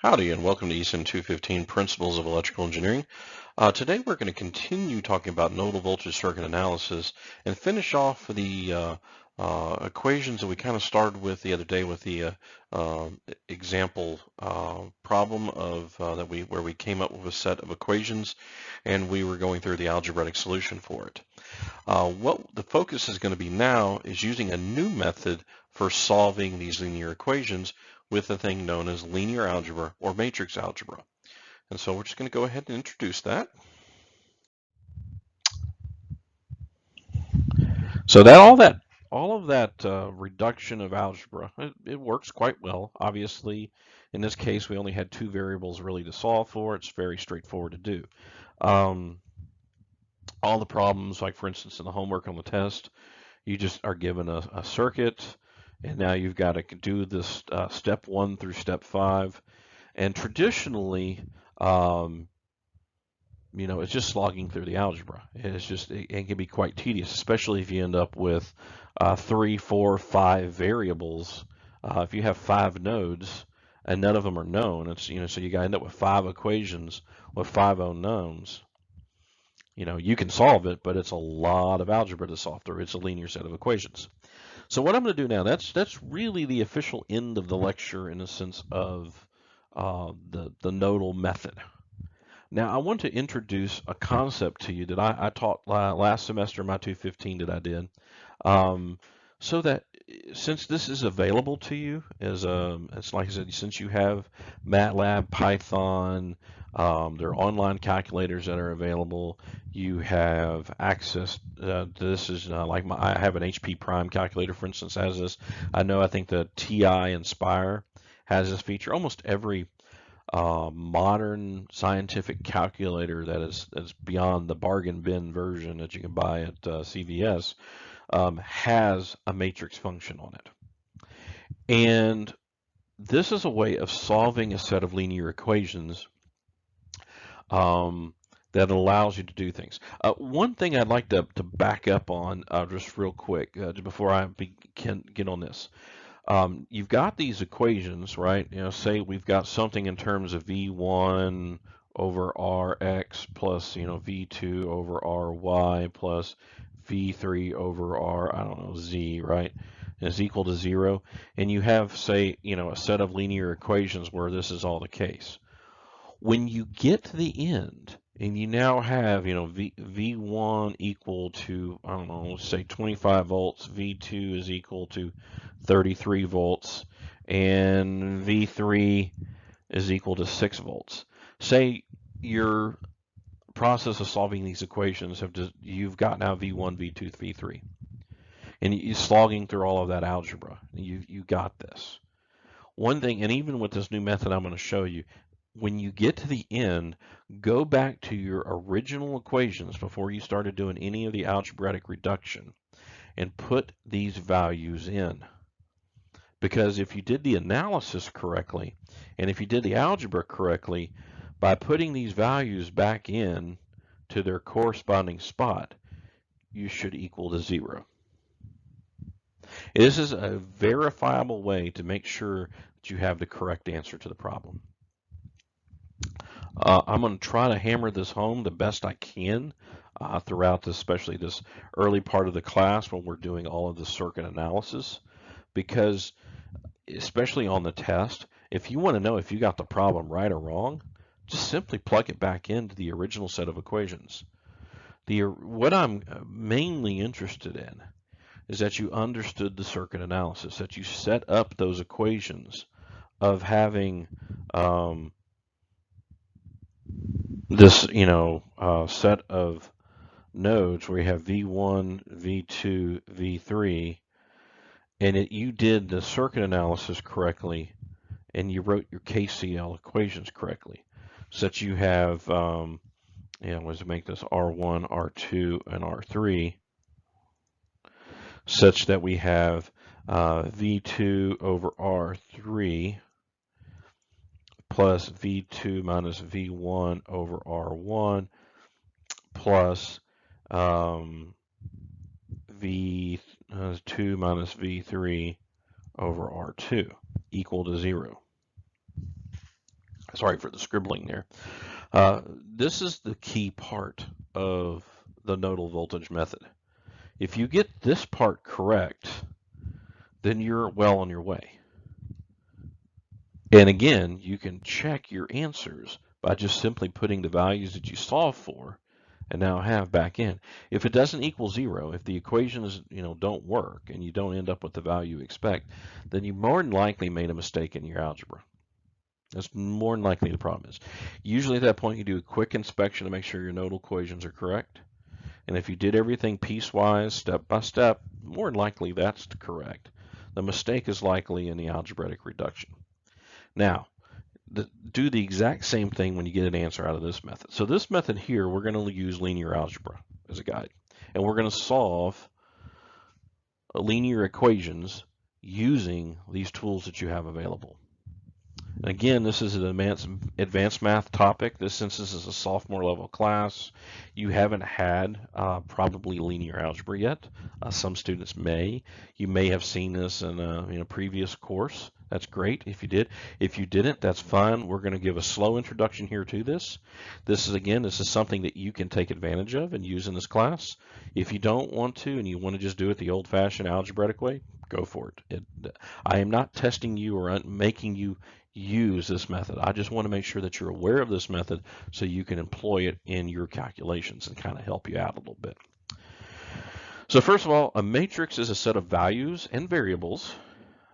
Howdy, and welcome to ECEN 215 Principles of Electrical Engineering. Today we're going to continue talking about nodal voltage circuit analysis and finish off the equations that we kind of started with the other day with the example problem of where we came up with a set of equations and we were going through the algebraic solution for it. What the focus is going to be now is using a new method for solving these linear equations with a thing known as linear algebra or matrix algebra. And so we're just going to go ahead and introduce that. So all of that reduction of algebra, it works quite well. Obviously, in this case, we only had two variables really to solve for. It's very straightforward to do. All the problems, like for instance in the homework on the test, you just are given a circuit, and now you've got to do this step 1 through step 5. And traditionally, it's just slogging through the algebra. It can be quite tedious, especially if you end up with 3, 4, 5 variables. If you have 5 nodes and none of them are known, so you got to end up with 5 equations with 5 unknowns. You can solve it, but it's a lot of algebra to solve through. It's a linear set of equations. So what I'm going to do now, that's really the official end of the lecture in the sense of the nodal method. Now I want to introduce a concept to you that I taught last semester in my 215 that I did, so that since this is available to you as it's like I said, since you have MATLAB, Python, there are online calculators that are available. You have access. This is like I have an HP Prime calculator, for instance, has this. I think the TI Inspire has this feature. Almost every modern scientific calculator that is beyond the bargain bin version that you can buy at CVS has a matrix function on it. And this is a way of solving a set of linear equations that allows you to do things. One thing I'd like to back up on just real quick before I can get on this. You've got these equations, right? Say we've got something in terms of V1 over Rx plus, V2 over Ry plus V3 over R, I don't know, Z, right? Is equal to 0. And you have, say, a set of linear equations where this is all the case. When you get to the end, and you now have, V1 equal to, I don't know, say 25 volts, V2 is equal to 33 volts, and V3 is equal to 6 volts. Say your process of solving these equations, you've got now V1, V2, V3, and you're slogging through all of that algebra. You got this. One thing, and even with this new method I'm going to show you, when you get to the end, go back to your original equations before you started doing any of the algebraic reduction and put these values in. Because if you did the analysis correctly, and if you did the algebra correctly, by putting these values back in to their corresponding spot, you should equal to 0. This is a verifiable way to make sure that you have the correct answer to the problem. I'm going to try to hammer this home the best I can throughout this, especially this early part of the class when we're doing all of the circuit analysis, because especially on the test, if you want to know if you got the problem right or wrong, just simply plug it back into the original set of equations. What I'm mainly interested in is that you understood the circuit analysis, that you set up those equations of having this, set of nodes where you have V1, V2, V3, and you did the circuit analysis correctly, and you wrote your KCL equations correctly, so that you have, let's make this R1, R2, and R3, such that we have V2 over R3 plus V2 minus V1 over R1 plus V2 minus V3 over R2 equal to 0. Sorry for the scribbling there. This is the key part of the nodal voltage method. If you get this part correct, then you're well on your way. And again, you can check your answers by just simply putting the values that you solved for and now have back in. If it doesn't equal 0, if the equations don't work and you don't end up with the value you expect, then you more than likely made a mistake in your algebra. That's more than likely the problem is. Usually at that point you do a quick inspection to make sure your nodal equations are correct. And if you did everything piecewise, step by step, more than likely that's correct. The mistake is likely in the algebraic reduction. Now, do the exact same thing when you get an answer out of this method. So this method here, we're going to use linear algebra as a guide. And we're going to solve linear equations using these tools that you have available. And again, this is an advanced math topic. Since this is a sophomore level class, you haven't had probably linear algebra yet. Some students may. You may have seen this in a previous course. That's great if you did. If you didn't, that's fine. We're going to give a slow introduction here to this. This is something that you can take advantage of and use in this class. If you don't want to and you want to just do it the old-fashioned algebraic way, go for it. I am not testing you or making you use this method. I just want to make sure that you're aware of this method so you can employ it in your calculations and kind of help you out a little bit. So first of all, a matrix is a set of values and variables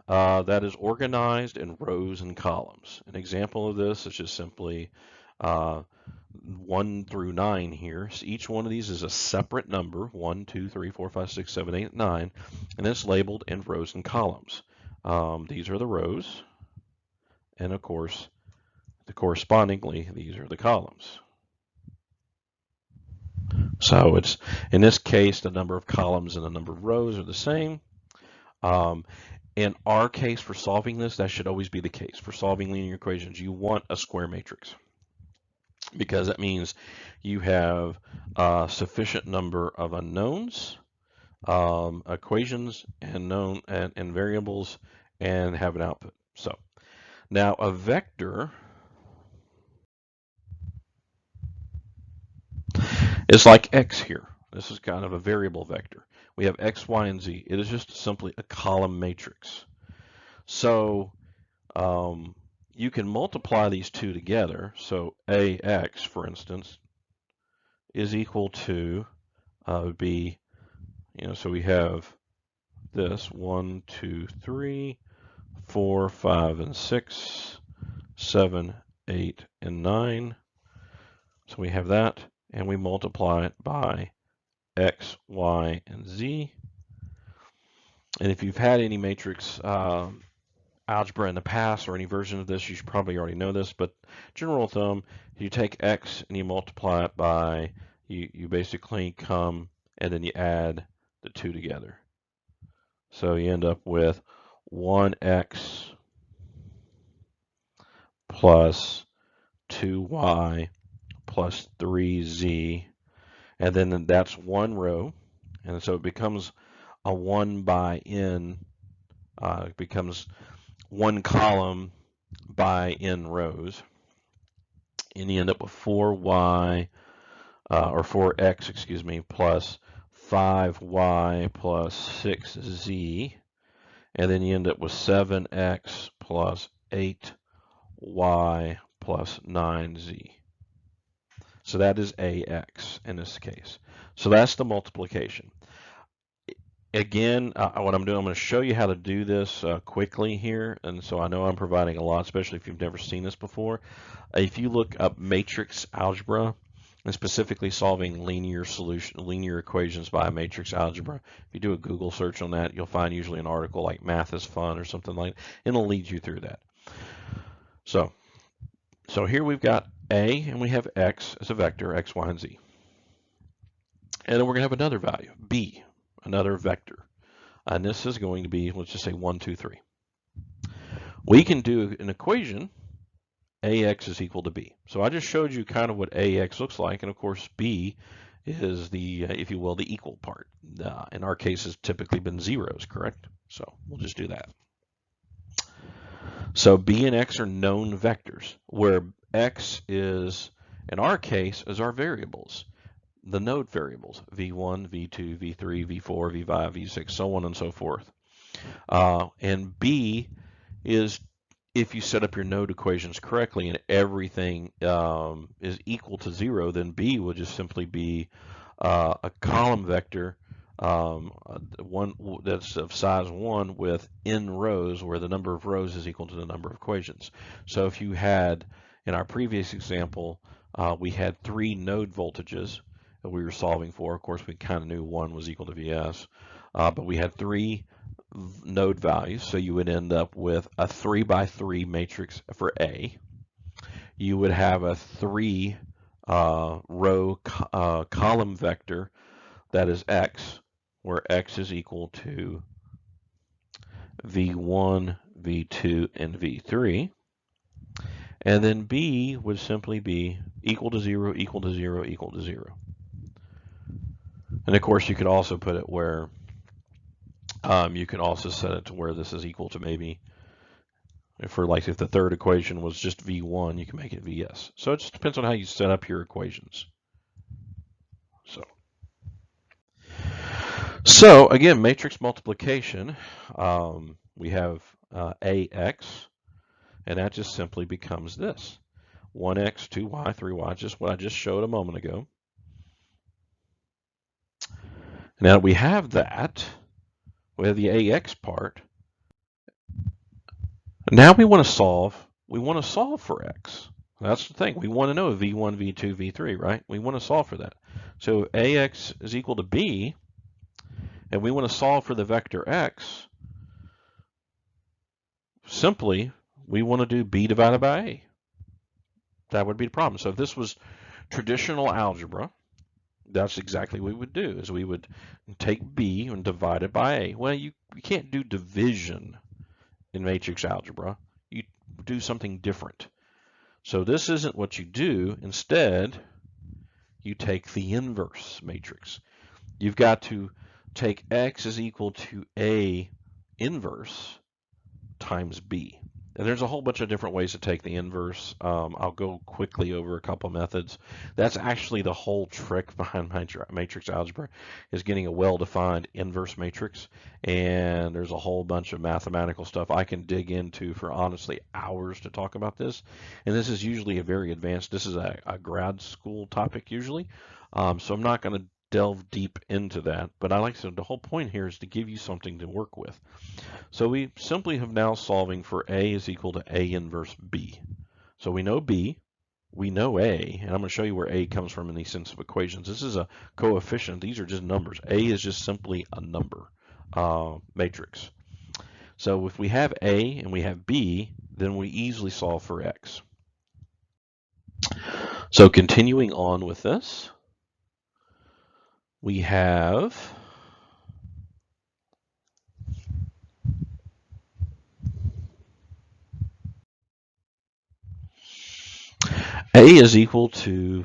that is organized in rows and columns. An example of this is just simply 1 through 9 here. So each one of these is a separate number, 1, 2, 3, 4, 5, 6, 7, 8, 9, and it's labeled in rows and columns. These are the rows, and of course, correspondingly, these are the columns. So it's, in this case, the number of columns and the number of rows are the same. In our case, for solving this, that should always be the case. For solving linear equations, you want a square matrix because that means you have a sufficient number of unknowns, equations, and variables, and have an output. So now a vector is like X here. This is kind of a variable vector. We have X, Y, and Z. It is just simply a column matrix. So you can multiply these two together. So AX, for instance, is equal to B. So we have this 1, 2, 3, 4, 5, and 6, 7, 8, and 9. So we have that, and we multiply it by X, Y, and Z. And if you've had any matrix algebra in the past or any version of this, you should probably already know this, but general thumb, you take X and you multiply it by, you basically come and then you add the two together. So you end up with 1X plus 2Y plus 3Z, and then that's one row, and so it becomes a 1 by n, it becomes one column by n rows, and you end up with 4y, or 4x, excuse me, plus 5y plus 6z, and then you end up with 7x plus 8y plus 9z. So that is AX in this case. So that's the multiplication. Again, what I'm doing, I'm going to show you how to do this quickly here. And so I know I'm providing a lot, especially if you've never seen this before. If you look up matrix algebra, and specifically solving linear equations by matrix algebra, if you do a Google search on that, you'll find usually an article like Math is Fun or something like that, and it'll lead you through that. So here we've got A, and we have X as a vector, X, Y, and Z. And then we're going to have another value, B, another vector. And this is going to be, let's just say 1, 2, 3. We can do an equation, AX is equal to B. So I just showed you kind of what AX looks like. And of course, B is the, if you will, the equal part. In our case, it's typically been zeros, correct? So we'll just do that. So B and X are known vectors, where X is, in our case, is our variables, the node variables, V1, V2, V3, V4, V5, V6, so on and so forth. And B is if you set up your node equations correctly and everything is equal to 0, then B will just simply be a column vector, one that's of size 1 with n rows, where the number of rows is equal to the number of equations. So if you had, in our previous example, we had 3 node voltages that we were solving for. Of course, we kind of knew 1 was equal to Vs, but we had 3 node values, so you would end up with a 3 by 3 matrix for A. You would have a 3 row column vector that is X, where X is equal to V1, V2, and V3. And then B would simply be equal to 0, equal to 0, equal to 0. And of course, you could also put it where you can also set it to where this is equal to maybe, if the third equation was just V1, you can make it Vs. So it just depends on how you set up your equations. So again, matrix multiplication, we have AX, and that just simply becomes this. 1x, 2y, 3y, just what I just showed a moment ago. Now we have that, we have the AX part. Now we want to solve for X. That's the thing. We want to know V1, V2, V3, right? We want to solve for that. So AX is equal to B, and we want to solve for the vector X. Simply, we want to do B divided by A. That would be the problem. So if this was traditional algebra, that's exactly what we would do, is we would take B and divide it by A. Well, you can't do division in matrix algebra. You do something different. So this isn't what you do. Instead, you take the inverse matrix. You've got to take X is equal to A inverse times B. And there's a whole bunch of different ways to take the inverse. I'll go quickly over a couple methods. That's actually the whole trick behind matrix algebra, is getting a well-defined inverse matrix. And there's a whole bunch of mathematical stuff I can dig into for honestly hours to talk about this. And this is usually a very advanced, this is a grad school topic usually. So I'm not going to delve deep into that, but I like to, the whole point here is to give you something to work with. So we simply have now solving for A is equal to A inverse B. So we know B, we know A, and I'm going to show you where A comes from in these sense of equations. This is a coefficient. These are just numbers. A is just simply a number matrix. So if we have A and we have B, then we easily solve for X. So continuing on with this, we have A is equal to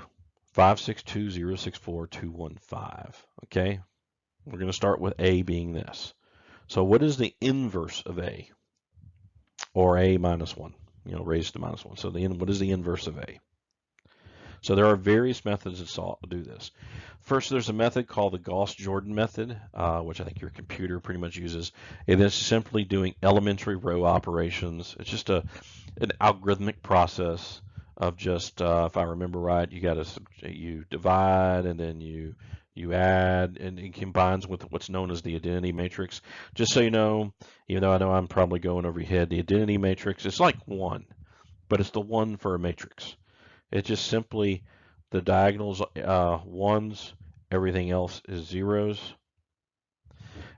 562.064.215. Okay, we're going to start with A being this. So what is the inverse of A? Or A minus 1, raised to minus 1. So what is the inverse of A? So there are various methods to do this. First, there's a method called the Gauss-Jordan method, which I think your computer pretty much uses. It is simply doing elementary row operations. It's just an algorithmic process of just, if I remember right, you divide and then you add, and it combines with what's known as the identity matrix. Just so you know, even though I know I'm probably going over your head, the identity matrix is like 1, but it's the 1 for a matrix. It's just simply the diagonals ones, everything else is zeros.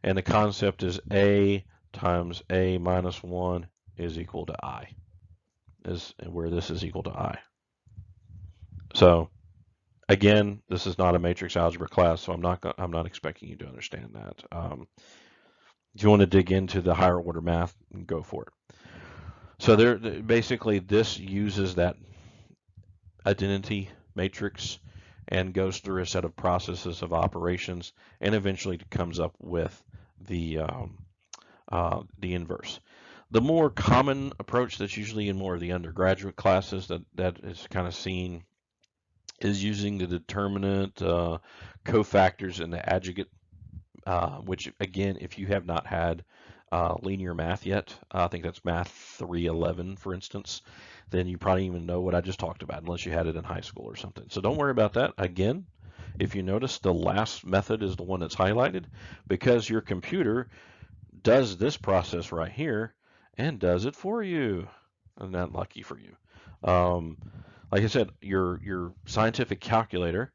And the concept is A times A minus 1 is equal to I, is where this is equal to I. So again, this is not a matrix algebra class, so I'm not expecting you to understand that. If you want to dig into the higher order math, go for it. So basically this uses that identity matrix and goes through a set of processes of operations and eventually comes up with the inverse. The more common approach that's usually in more of the undergraduate classes that is kind of seen is using the determinant, cofactors, and the adjunct, which again, if you have not had linear math yet, I think that's Math 311, for instance, then you probably even know what I just talked about, unless you had it in high school or something. So don't worry about that. Again, if you notice, the last method is the one that's highlighted because your computer does this process right here and does it for you. And not lucky for you. Um, like I said, your scientific calculator,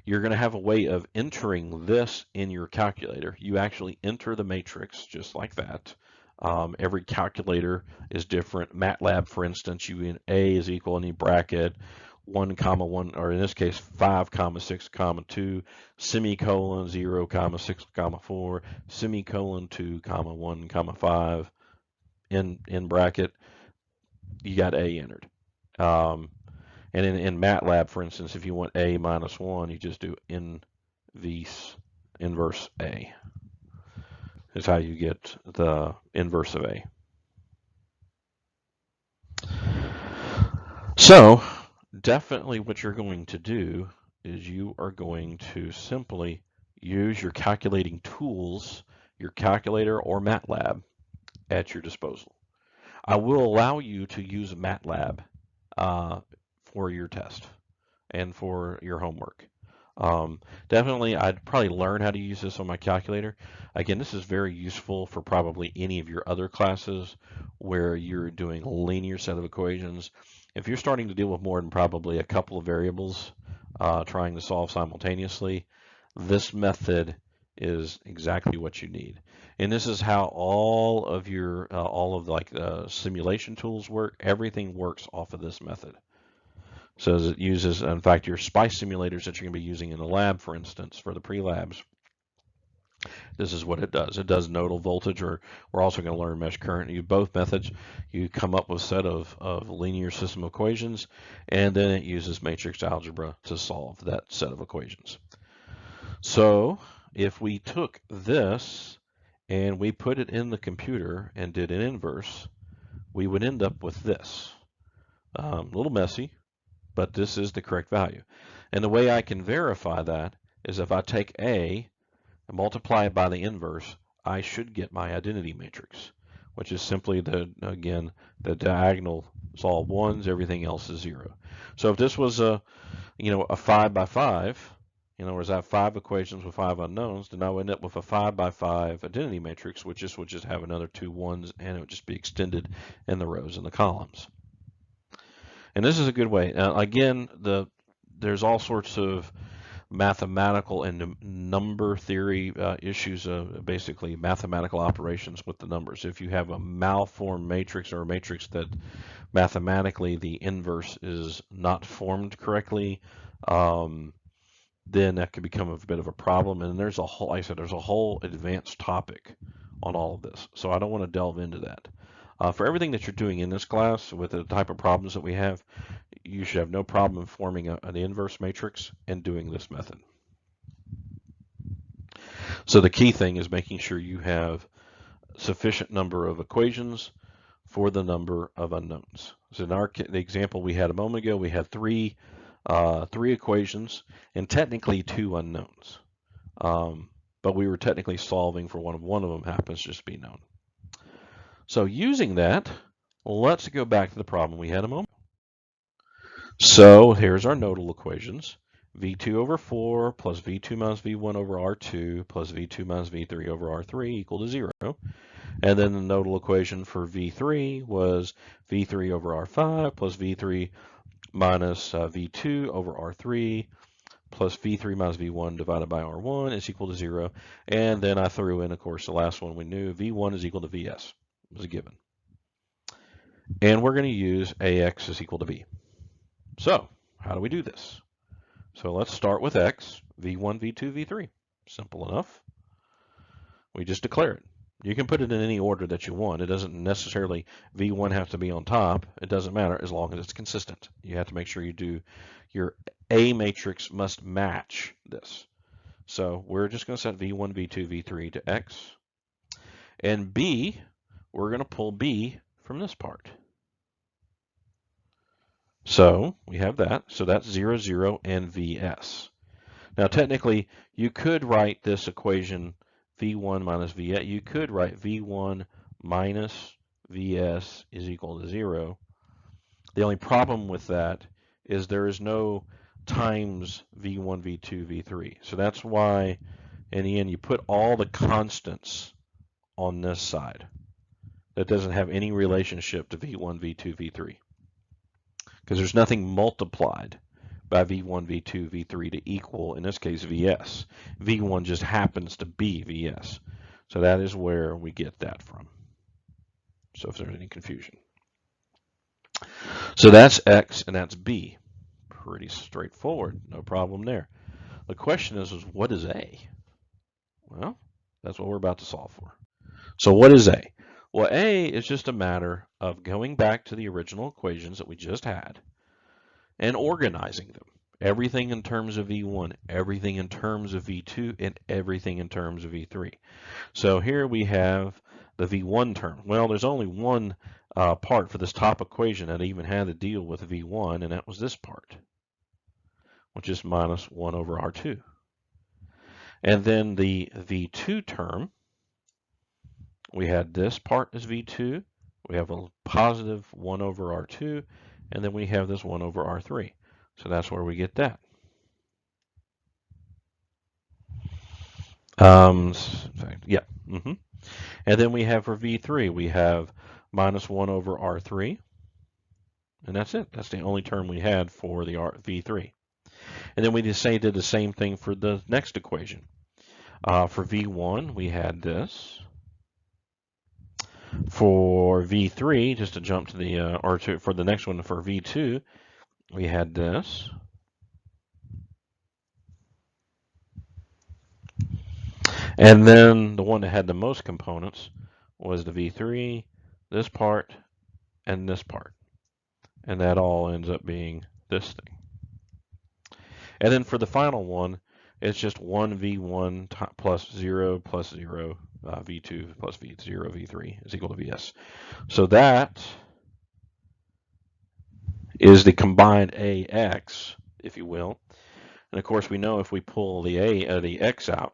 you're going to have a way of entering this in your calculator. You actually enter the matrix just like that. Every calculator is different. MATLAB, for instance, you in A is equal any bracket 1 comma 1, or in this case 5 comma 6 comma 2, semicolon 0 comma 6 comma 4, semicolon 2 comma 1 comma 5, in bracket, you got A entered. Um, and in MATLAB, for instance, if you want A minus 1, you just do inverse A. Is how you get the inverse of A. So definitely what you're going to do is you are going to simply use your calculating tools, your calculator or MATLAB at your disposal. I will allow you to use MATLAB for your test and for your homework. Definitely, I'd probably learn how to use this on my calculator. Again, this is very useful for probably any of your other classes where you're doing a linear set of equations. If you're starting to deal with more than probably a couple of variables trying to solve simultaneously, this method is exactly what you need. And this is how all of your all of like simulation tools work. Everything works off of this method. So it uses, in fact, your SPICE simulators that you're going to be using in the lab, for instance, for the pre-labs. This is what it does. It does nodal voltage, or we're also going to learn mesh current. You both methods, you come up with a set of linear system equations, and then it uses matrix algebra to solve that set of equations. So if we took this and we put it in the computer and did an inverse, we would end up with this. A little messy, but this is the correct value. And the way I can verify that is if I take A and multiply it by the inverse, I should get my identity matrix, which is simply again, the diagonal is all ones, everything else is 0. So if this was a 5 by 5, in other words, I have 5 equations with 5 unknowns, then I would end up with a 5 by 5 identity matrix, which would just have another 2 ones, and it would just be extended in the rows and the columns. And this is a good way. Again, there's all sorts of mathematical and number theory issues, basically mathematical operations with the numbers. If you have a malformed matrix or a matrix that mathematically the inverse is not formed correctly, then that could become a bit of a problem. And there's a whole, like I said, there's a whole advanced topic on all of this. So I don't want to delve into that. For everything that you're doing in this class with the type of problems that we have, you should have no problem forming an inverse matrix and doing this method. So the key thing is making sure you have sufficient number of equations for the number of unknowns. So in the example we had a moment ago, we had three equations and technically 2 unknowns. But we were technically solving for one of them happens to just be known. So using that, let's go back to the problem we had a moment. So here's our nodal equations. V2 over 4 plus V2 minus V1 over R2 plus V2 minus V3 over R3 equal to 0. And then the nodal equation for V3 was V3 over R5 plus V3 minus V2 over R3 plus V3 minus V1 divided by R1 is equal to 0. And then I threw in, of course, the last one we knew, V1 is equal to Vs. It was a given. And we're going to use AX is equal to B. So how do we do this? So let's start with X, V1, V2, V3. Simple enough. We just declare it. You can put it in any order that you want. It doesn't necessarily, V1 has to be on top. It doesn't matter as long as it's consistent. You have to make sure you do, your A matrix must match this. So we're just going to set V1, V2, V3 to X. And B, we're going to pull B from this part. So we have that. So that's 0, 0, and Vs. Now technically, you could write this equation V1 minus Vs. You could write V1 minus Vs is equal to 0. The only problem with that is there is no times V1, V2, V3. So that's why in the end you put all the constants on this side. That doesn't have any relationship to V1, V2, V3. Because there's nothing multiplied by V1, V2, V3 to equal, in this case, Vs. V1 just happens to be Vs. So that is where we get that from. So if there's any confusion. So that's X and that's B. Pretty straightforward, no problem there. The question is what is A? Well, that's what we're about to solve for. So what is A? Well, A is just a matter of going back to the original equations that we just had and organizing them. Everything in terms of V1, everything in terms of V2, and everything in terms of V3. So here we have the V1 term. Well, there's only one part for this top equation that even had to deal with V1, and that was this part, which is minus 1 over R2. And then the V2 term, we had this part as V2, we have a positive 1 over R2, and then we have this 1 over R3. So that's where we get that. Yeah. And then we have for V3, we have minus 1 over R3, and that's it. That's the only term we had for the V3. And then we just did the same thing for the next equation. For V1, we had this. For V3, just to jump to the, for the next one, for V2, we had this. And then the one that had the most components was the V3, this part, and this part. And that all ends up being this thing. And then for the final one, it's just 1 V1 plus 0 plus 0, V2 plus V0, V3 is equal to Vs. So that is the combined AX, if you will. And of course, we know if we pull the X out,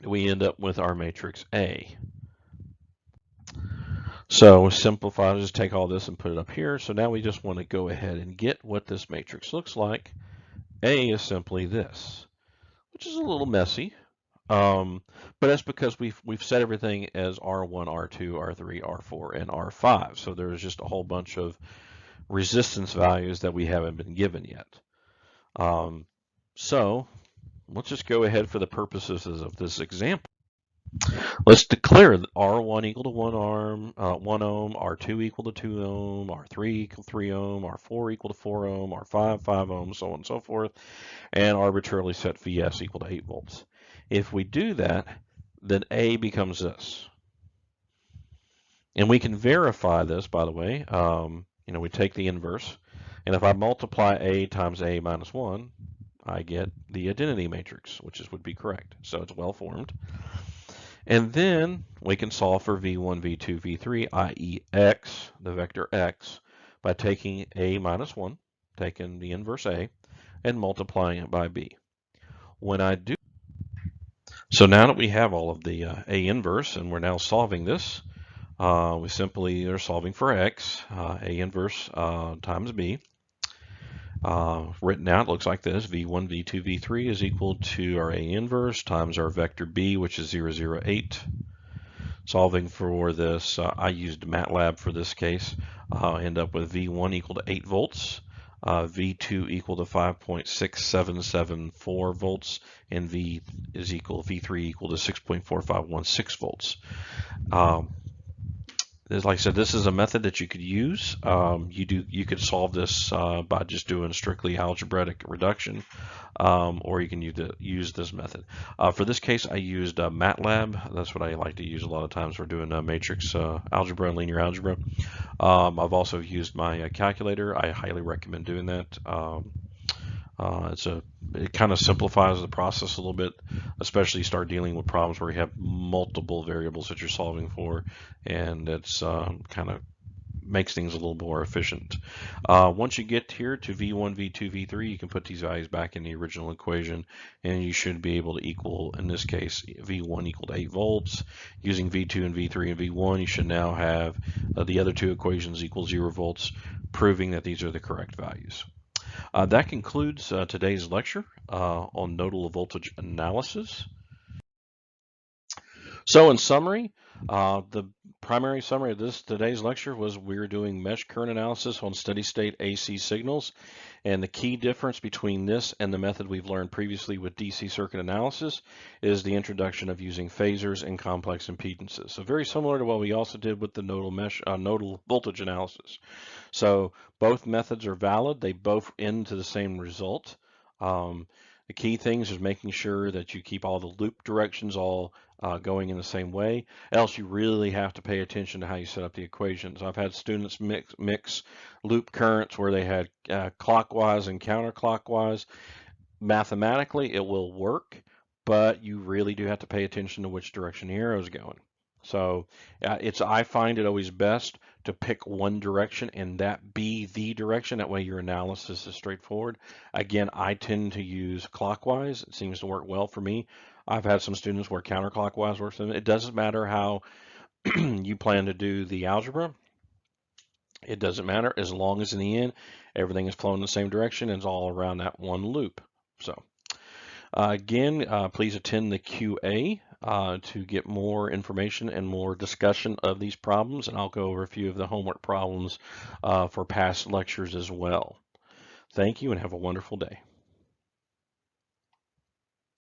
we end up with our matrix A. So simplify, just take all this and put it up here. So now we just want to go ahead and get what this matrix looks like. A is simply this, which is a little messy, but that's because we've set everything as R1, R2, R3, R4, and R5. So there's just a whole bunch of resistance values that we haven't been given yet. So let's just go ahead for the purposes of this example. Let's declare R1 equal to 1 ohm, R2 equal to 2 ohm, R3 equal to 3 ohm, R4 equal to 4 ohm, R5 5 ohm, so on and so forth, and arbitrarily set Vs equal to 8 volts. If we do that, then A becomes this. And we can verify this, by the way. We take the inverse, and if I multiply A times A minus 1, I get the identity matrix, which would be correct. So it's well formed. And then we can solve for V1, V2, V3, i.e. X, the vector X, by taking A minus 1, taking the inverse A, and multiplying it by B. When I do, so now that we have all of the A inverse, and we're now solving this, we simply are solving for X, A inverse times B. Written out looks like this: V1, V2, V3 is equal to our A inverse times our vector B, which is 0, 0, 8. Solving for this, I used MATLAB for this case. End up with V1 equal to 8 volts, V2 equal to 5.6774 volts, and V3 equal to 6.4516 volts. Like I said, this is a method that you could use. You could solve this by just doing strictly algebraic reduction, or you can use this method. For this case, I used MATLAB. That's what I like to use a lot of times for doing matrix algebra and linear algebra. I've also used my calculator. I highly recommend doing that. It kind of simplifies the process a little bit, especially you start dealing with problems where you have multiple variables that you're solving for, and it's kind of makes things a little more efficient. Once you get here to V1, V2, V3, you can put these values back in the original equation, and you should be able to equal, in this case, V1 equal to 8 volts. Using V2 and V3 and V1, you should now have the other two equations equal 0 volts, proving that these are the correct values. That concludes today's lecture on nodal voltage analysis. So in summary, the primary summary of today's lecture was we were doing mesh current analysis on steady state AC signals. And the key difference between this and the method we've learned previously with DC circuit analysis is the introduction of using phasors and complex impedances. So very similar to what we also did with the nodal voltage analysis. So both methods are valid. They both end to the same result. The key things is making sure that you keep all the loop directions all going in the same way. Else you really have to pay attention to how you set up the equations. I've had students mix loop currents where they had clockwise and counterclockwise. Mathematically, it will work, but you really do have to pay attention to which direction the arrow is going. So I find it always best to pick one direction and that be the direction. That way your analysis is straightforward. Again, I tend to use clockwise. It seems to work well for me. I've had some students where counterclockwise works for them. It doesn't matter how you plan to do the algebra. It doesn't matter as long as in the end everything is flowing in the same direction and it's all around that one loop. So again, please attend the QA to get more information and more discussion of these problems, and I'll go over a few of the homework problems for past lectures as well. Thank you and have a wonderful day.